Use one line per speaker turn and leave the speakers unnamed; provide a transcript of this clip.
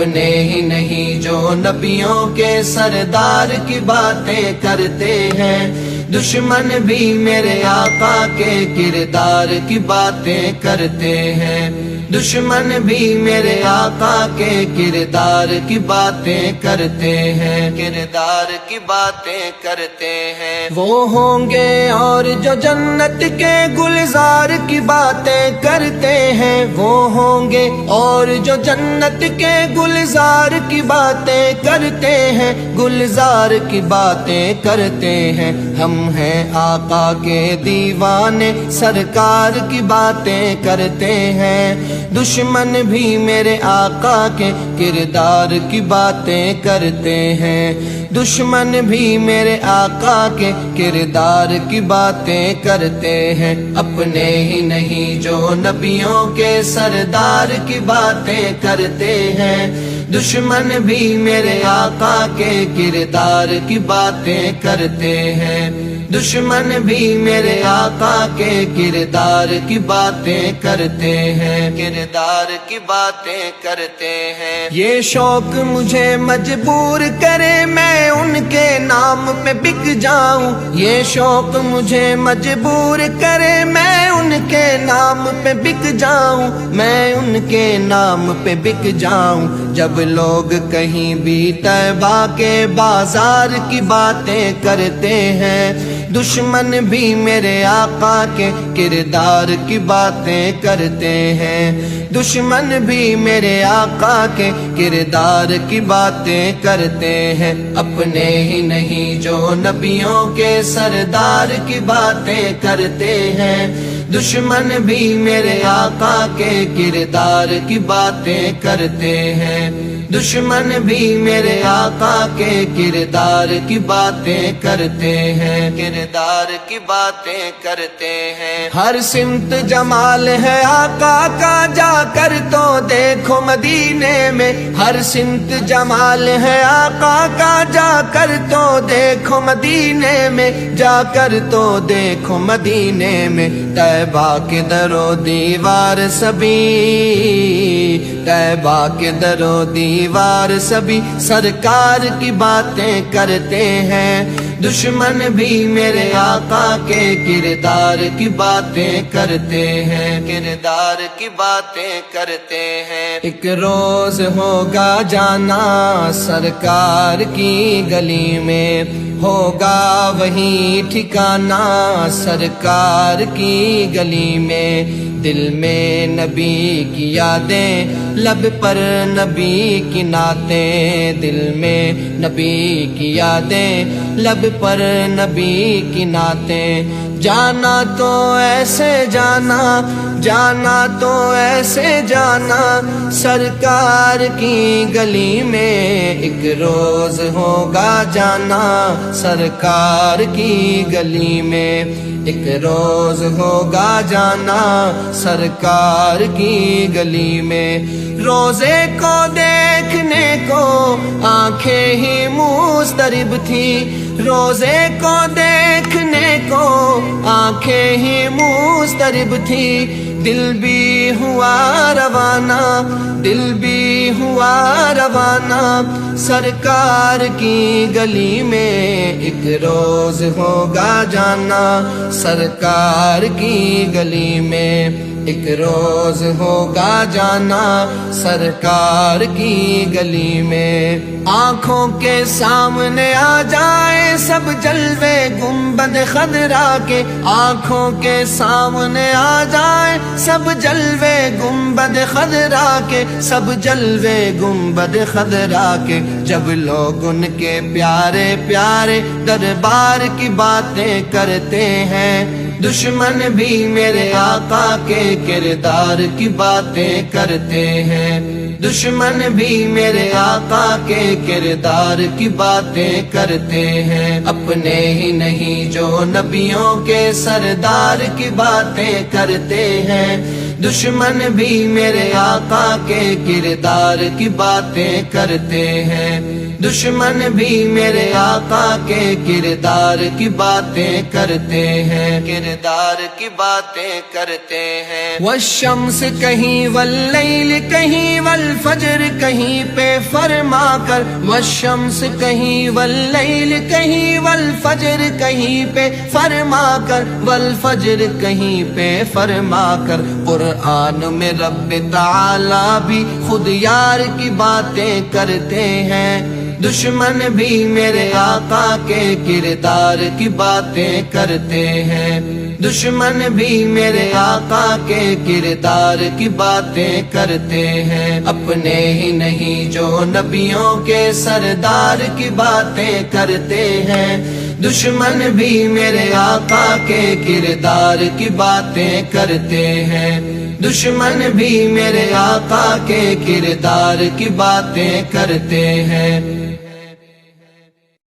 اپنے ہی نہیں جو نبیوں کے سردار کی باتیں کرتے ہیں، دشمن بھی میرے آقا کے کردار کی باتیں کرتے ہیں، دشمن بھی میرے آقا کے کردار کی باتیں کرتے ہیں، کردار کی باتیں کرتے ہیں۔ وہ ہوں گے اور جو جنت کے گلزار کی باتیں کرتے ہیں، وہ ہوں گے اور جو جنت کے گلزار کی باتیں کرتے ہیں، گلزار کی باتیں کرتے ہیں۔ ہم ہیں آقا کے دیوانے، سرکار کی باتیں کرتے ہیں، دشمن بھی میرے آقا کے کردار کی باتیں کرتے ہیں، دشمن بھی میرے آقا کے کردار کی باتیں کرتے ہیں۔ اپنے ہی نہیں جو نبیوں کے سردار کی باتیں کرتے ہیں، دشمن بھی میرے آقا کے کردار کی باتیں کرتے ہیں، دشمن بھی میرے آقا کے کردار کی باتیں کرتے ہیں، کردار کی باتیں کرتے ہیں۔ یہ شوق مجھے مجبور کرے میں ان کے نام پہ بک جاؤں، یہ شوق مجھے مجبور کرے میں ان کے نام پہ بک جاؤں، میں ان کے نام پہ بک جاؤں۔ جب لوگ کہیں بھی طیبہ کے بازار کی باتیں کرتے ہیں، دشمن بھی میرے آقا کے کردار کی باتیں کرتے ہیں، دشمن بھی میرے آقا کے کردار کی باتیں کرتے ہیں۔ اپنے ہی نہیں جو نبیوں کے سردار کی باتیں کرتے ہیں، دشمن بھی میرے آقا کے کردار کی باتیں کرتے ہیں، دشمن بھی میرے آقا کے کردار کی باتیں کرتے ہیں، کردار کی باتیں کرتے ہیں۔ ہر سمت جمال ہے آقا کا، جا کر تو دیکھو مدینے میں، ہر سمت جمال ہے آقا کا، جا کر تو دیکھو مدینے میں، جا کر تو دیکھو مدینے میں۔ طیبہ کے در و دیوار سبھی، طیبہ کے در و دیوار سبھی سرکار کی باتیں کرتے ہیں، دشمن بھی میرے آقا کے کردار کی باتیں کرتے ہیں، کردار کی باتیں کرتے ہیں۔ ایک روز ہوگا جانا سرکار کی گلی میں، ہوگا وہی ٹھکانہ سرکار کی گلی میں، دل میں نبی کی یادیں، لب پر نبی کی نعتیں، دل میں نبی کی یادیں، لب پر نبی کی نعتیں۔ جانا تو ایسے جانا، جانا تو ایسے جانا سرکار کی گلی میں، ایک روز ہوگا جانا سرکار کی گلی میں، ایک روز ہوگا جانا سرکار کی گلی میں۔ روزے کو دیکھنے کو آنکھیں ہی مضطرب تھی، روزے کو دیکھنے کو آنکھیں ہی مضطرب تھی، دل بھی ہوا روانہ، دل بھی ہوا روانہ سرکار کی گلی میں، ایک روز ہوگا جانا سرکار کی گلی میں، ایک روز ہوگا جانا سرکار کی گلی میں۔ آنکھوں کے سامنے آ جائے سب جلوے گنبد خضرا کے، آنکھوں کے سامنے آ جائے سب جلوے گنبد خضرا کے، سب جلوے گنبد خضرا کے، جب لوگ ان کے پیارے پیارے دربار کی باتیں کرتے ہیں، دشمن بھی میرے آقا کے کردار کی باتیں کرتے ہیں، دشمن بھی میرے آقا کے کردار کی باتیں کرتے ہیں۔ اپنے ہی نہیں جو نبیوں کے سردار کی باتیں کرتے ہیں، دشمن بھی میرے آقا کے کردار کی باتیں کرتے ہیں، دشمن بھی میرے آقا کے کردار کی باتیں کرتے ہیں، کردار کی باتیں کرتے ہیں۔ والشمس کہیں واللیل کہیں والفجر کہیں پہ فرما کر، والشمس کہیں واللیل کہیں والفجر کہیں پہ فرما کر، والفجر کہیں پہ فرما کر، قرآن میں رب تعالی بھی خود یار کی باتیں کرتے ہیں، دشمن بھی میرے آقا کے کردار کی باتیں کرتے ہیں، دشمن بھی میرے آقا کے کردار کی باتیں کرتے ہیں، اپنے ہی نہیں جو نبیوں کے سردار کی باتیں کرتے ہیں، دشمن بھی میرے آقا کے کردار کی باتیں کرتے ہیں، دشمن بھی میرے آقا کے کردار کی باتیں کرتے ہیں۔